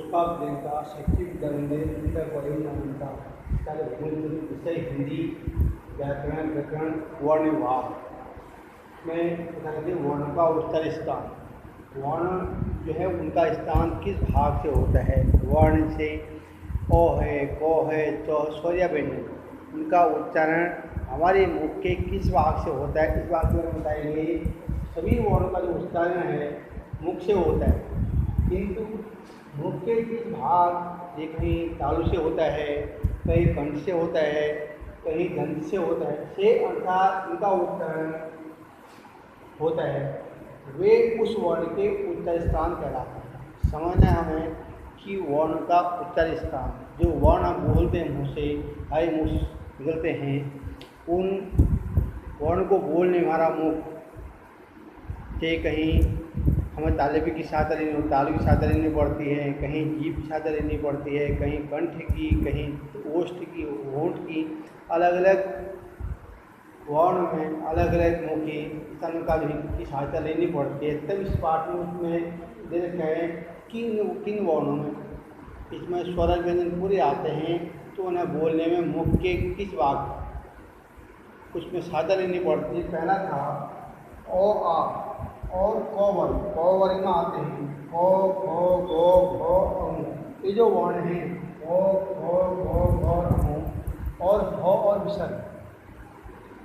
पुष्पाभ्यंता शैक्षिक दंडे परिणामता विषय हिंदी व्याकरण व्याकरण वर्ण विभाग में बता देते वर्ण का उत्तर स्थान। वर्ण जो है उनका स्थान किस भाग से होता है। वर्ण से ओ है, को है, तो स्वर या व्यंजन उनका उच्चारण हमारे मुख के किस भाग से होता है। इस बात में बताएंगे सभी वर्णों का जो उच्चारण है मुख से होता है, किंतु मुख के किस भाग, ये कहीं तालु से होता है, कहीं कंठ से होता है, कहीं दंत से होता है, से अर्थात उनका उच्चारण होता है, वे उस वर्ण के उत्तर स्थान कहलाते हैं। समझना है हमें कि वर्ण का उत्तर स्थान, जो वर्ण हम बोलते हैं मुँह से, हाय मुँह निकलते हैं, उन वर्ण को बोलने हमारा मुख से कहीं हमें तालु की सहायता लेनी पड़ती है, कहीं जीभ की सहायता लेनी पड़ती है, कहीं कंठ की, कहीं ओष्ठ की, होंठ की, अलग अलग वर्ण में अलग अलग मुँह की स्तन का की सहायता लेनी पड़ती है। तब इस पाठ में दे रखे हैं किन वर्णों में इसमें स्वर व्यंजन पूरे आते हैं, तो उन्हें बोलने में मुख के किस भाग उसमें सहायता लेनी पड़ती है। पहला था ओ आ और क वर्ग में आते हैं क, ख, ग, घ, ये जो वर्ण हैं क, ख, ग, घ और भ और विसर्ग,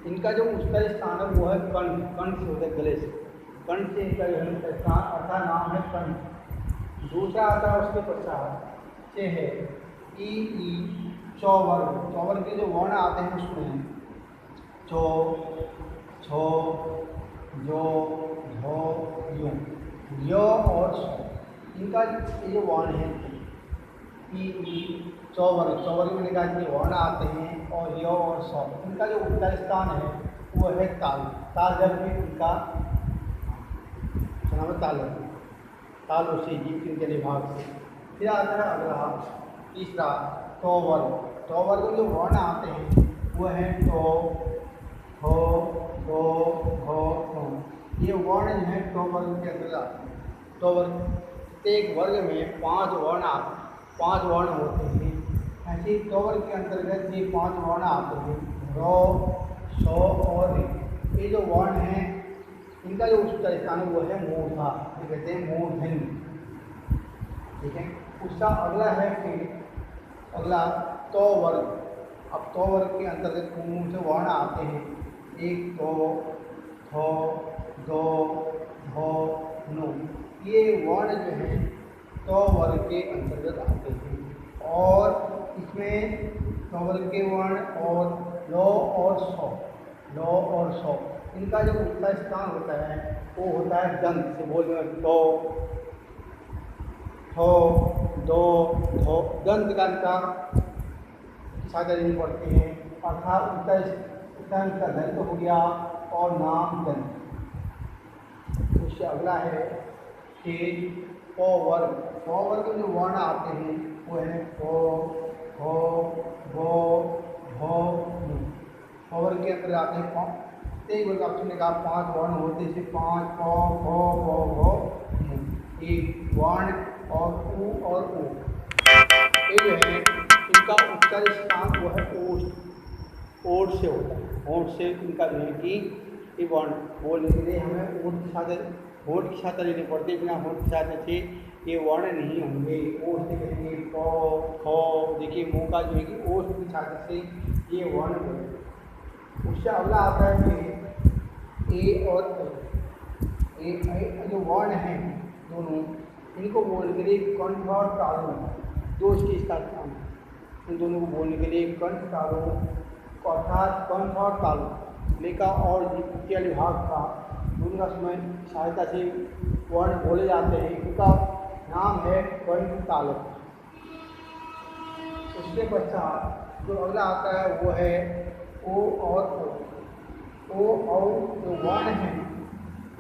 इनका जो उत्तर स्थान है वो है कंठ। कंठ से होता है गले से, कंठ से इनका जो स्थान अर्थात नाम है कंठ। दूसरा आता है उसके पश्चात से है ई चौवर्ग। चौवर्ग के जो वर्ण आते हैं उसमें चो, छो, जो, झो, यो और सो, इनका ये जो वर्ण है ई चौवर्ग। चौवर्ग में निकाल के वर्ण आते हैं और यो और सो, इनका जो उत्तर स्थान है वो है ताल। ताल जब भी उनका नाम है ताल से जीव के विभाग से। फिर आता है अगला तीसरा टोवर्ग। टोवर्ग में जो वर्ण आते हैं वो है टो, हो, दो, हो, नो, ये वर्ण जो है टोवर्ग के अंदर आते हैं। टोवर्ग एक वर्ग में 5 वर्ण होते हैं। ऐसे टोवर्ग के अंतर्गत ये 5 वर्ण आते हैं रो, सो और रे। ये जो वर्ण हैं इनका जो उत्तर स्थान है वो है मूर्धा, ये कहते हैं मूर्धन्य। ठीक है। उसका अगला है फिर अगला तो वर्ग। अब तो वर्ग के अंतर्गत मुंह से वर्ण आते हैं एक तो, थो, दो, धो, नो, ये वर्ण जो है तो वर्ग के अंतर्गत आते हैं। और इसमें तो वर्ग के वर्ण और लो और सो, इनका जो उत्तर स्थान होता है वो होता है दंत से। बोलने में तो, हो, दो, धो, दंत का इनका सहायता लेनी पड़ती है, अर्थात उत्तर का दंत हो गया और नाम दंत। उससे अगला है कि पो वर्ग। पो वर्ग में जो वर्ण आते हैं वो है पो, हो, गो, भो, नु। पो वर्ग के अंदर आते हैं तेज वर्ग आपने कहा 5 वर्ण होते हैं, 5 प, भ, भ, नु, एक वर्ण और उ और ऊ। ये जो है इनका उत्तर स्थान वो है ओठ से होता है। ओठ से इनका जो है कि ये वर्ण बोलने के लिए हमें ओठ की सहायता लेनी पड़ती है। बिना ओठ की सहायता से ये वर्ण नहीं होंगे। ओठ से कहेंगे क, ख, देखिए मुँह का जो है कि ओठ की सहायता से ये वर्ण बने। उससे अगला आता है फिर ए और ए जो वर्ण हैं दोनों, इनको बोलने के लिए कंठ और तालु, दो इसकी स्थान, इन दोनों को बोलने के लिए कंठ तालु, अर्थात कंठ और तालु लेखा और जीव विभाग का उनका समय सहायता से वर्ण बोले जाते हैं। उनका नाम है कंठ तालु। उसके पश्चात जो अगला आता है वो है ओ और ओ और जो वर्ण हैं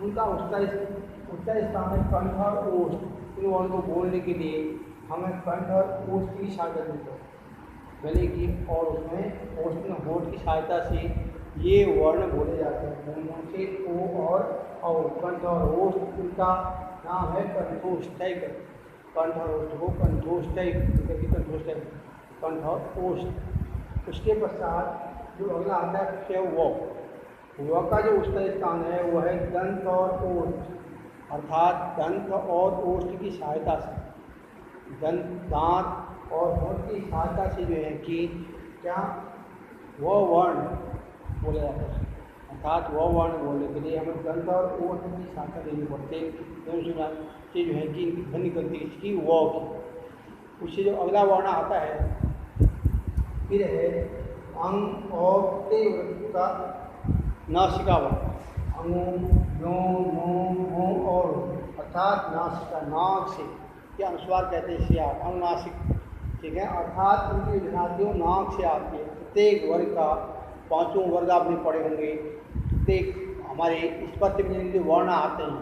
उनका उत्तर स्थान है कंठ और ओष्ठ। इन वर्ण को बोलने के लिए हमें कंठ और ओष्ठ की सहायता लेनी है, गले की और उसमें ओष्ठ में होंठ की सहायता से ये वर्ण बोले जाते हैं। मुंह से ओ और कंठ और ओष्ठ, उनका नाम है कंठोष्ठ। कंठ और ओष्ठ को कंठोष्ठई कंठोष्ठई कंठ और ओष्ठ। उसके पश्चात जो अगला आता है वो का जो उत्तर स्थान है वो है दंत और ओष्ठ, अर्थात दंत और ओष्ठ की सहायता से, दांत और होंठ की सहायता से जो है कि क्या वो वर्ण बोला जाता है, अर्थात वो वर्ण बोलने के लिए हमें दंत और ओष्ठ की सहायता लेनी पड़ती है। से जो है कि ध्वनि निकलती है इसकी वो की। उससे जो अगला वर्ण आता है फिर है अंग और ते का नासिका वर्ण, अंगों नो और अर्थात नासिका नाक से क्या अनुस्वार कहते हैं इसे आप अनुनासिक, ठीक है, अर्थात उनकी विनादियों नाक से आती है। प्रत्येक वर्ग का पांचों वर्ग आपने पढ़े होंगे, प्रत्येक हमारे स्पर्श व्यंजन के वर्ण आते हैं,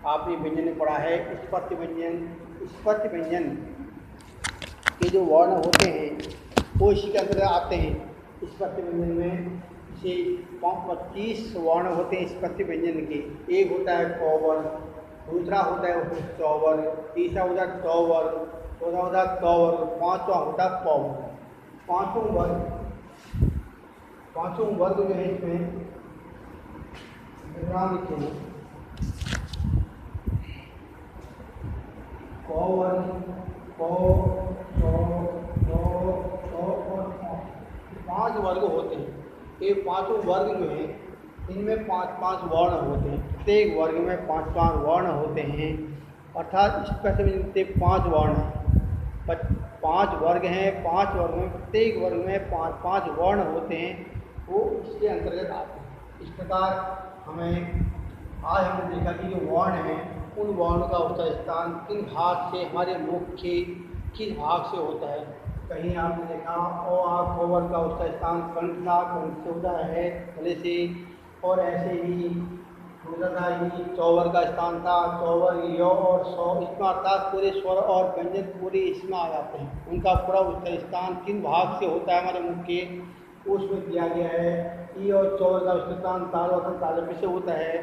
आपने व्यंजन में पढ़ा है स्पर्श व्यंजन के जो वर्ण होते हैं वो इसी के अंदर आते हैं। स्पर्श व्यंजन में से 25 वर्ण होते हैं स्पर्श व्यंजन के। एक होता है क वर्ण, दूसरा होता है उसमें च वर्ग, तीसरा होता है ट वर्ग, चौथा होता है क वर्ग, पांचवा होता है प वर्ग। पांचों वर्ग जो है इसमें विराम लिखे हैं। क वर्ग, और पांच वर्ग होते हैं। ये पांचों वर्ग जो हैं इनमें पांच वर्ण होते हैं, प्रत्येक वर्ग में पांच वर्ण होते हैं, अर्थात इस प्रश्न में 5 वर्ण हैं, 5 वर्ग हैं, 5 वर्ग में प्रत्येक वर्ग में पांच वर्ण होते हैं, वो इसके अंतर्गत आते हैं। इस प्रकार आज हमने देखा कि जो वर्ण हैं उन वर्णों का उसका स्थान किन भाग से, हमारे मुख के किस भाग से होता है। कहीं आपने देखा कोवर का उसका स्थान कंठ से होता है गले से, और ऐसे ही चौवर का स्थान था, चौवर यो और सौ, इसमें अर्थात पूरे स्वर और व्यंजन पूरे इसमें आ जाते हैं। उनका पूरा उसका स्थान किन भाग से होता है हमारे मुख के, उसमें दिया गया है। ई और चौवर का उसका स्थान ताल और तालव्य से होता है।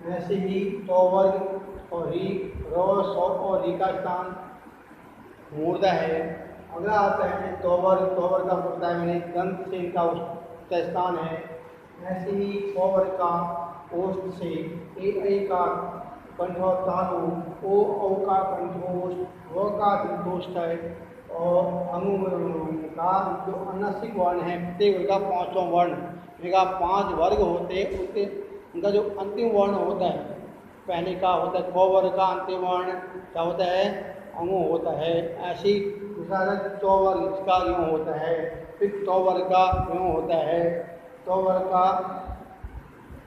वैसे ही चौवर्ग और री, रो, सौ और री का स्थान मूर्धा है। अगला आता है तोवर का होता है मैंने दंत से इनका उसका स्थान है। ऐसे ही कोवर का ओष्ठ से ए का कंठ और तालु, ओ का कंठोष्ठ, व का कंठोष्ठ है, और अंगों का जो अनासिक वर्ण है प्रत्येक वर्ग का 5वां वर्ण, इनका 5 वर्ग होते हैं। उसके उनका जो अंतिम वर्ण होता है पहले का होता है कोवर का अंतिम वर्ण क्या होता है, अंगों होता है। ऐसे ही दूसरा चौवर्ग का यूँ होता है, फिर चौवर्ग का यूँ होता है, चौवर्ग का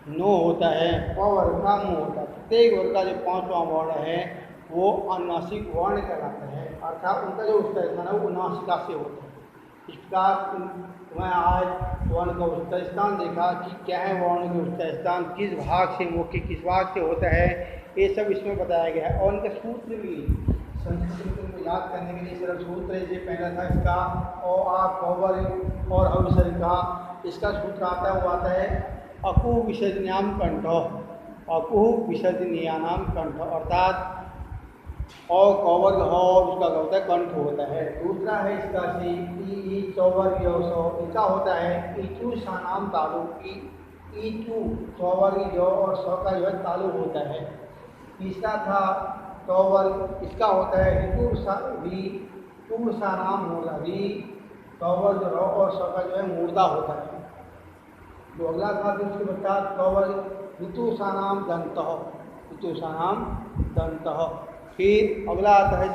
नो होता है, पवर्ग का मुँह होता है। प्रत्येक वर्ग का जो 5वां वर्ण है वो अनुनासिक वर्ण कहलाता है, अर्थात उनका जो उच्चारण है वो नासिका से होता है। इस प्रकार मैं आज वर्ण का उच्चारण स्थान देखा कि क्या है वर्ण का उच्चारण स्थान, किस भाग से, मुख्य किस भाग से होता है, ये सब इसमें बताया गया है। और उनका सूत्र भी संस्कृत को याद करने के लिए सरल सूत्र है। जो पहला था इसका कोवर और अविसर्ग का, इसका सूत्र आता है वो आता है अकु विसर्जन्याम कंठ, अकु विसर्जनीयानाम कंठ, अर्थात और कौवर्ग हो उसका होता है कंठ होता है। दूसरा है इसका सी ई चौवर्ग सौ, इनका होता है ईचू सानाम तालु, ईचू चौवर्ग जो और सौ का जो है तालु होता है। तीसरा था चौवर्ग, इसका होता है ऋतु सानाम मूर्धा, चौवर्ग रो और सौ का जो है मूर्धा होता है। जो अगला था उसके पश्चात चौवर्ग ऋतु सानाम दंत, ऋतु सानाम दंत। फिर अगला आता है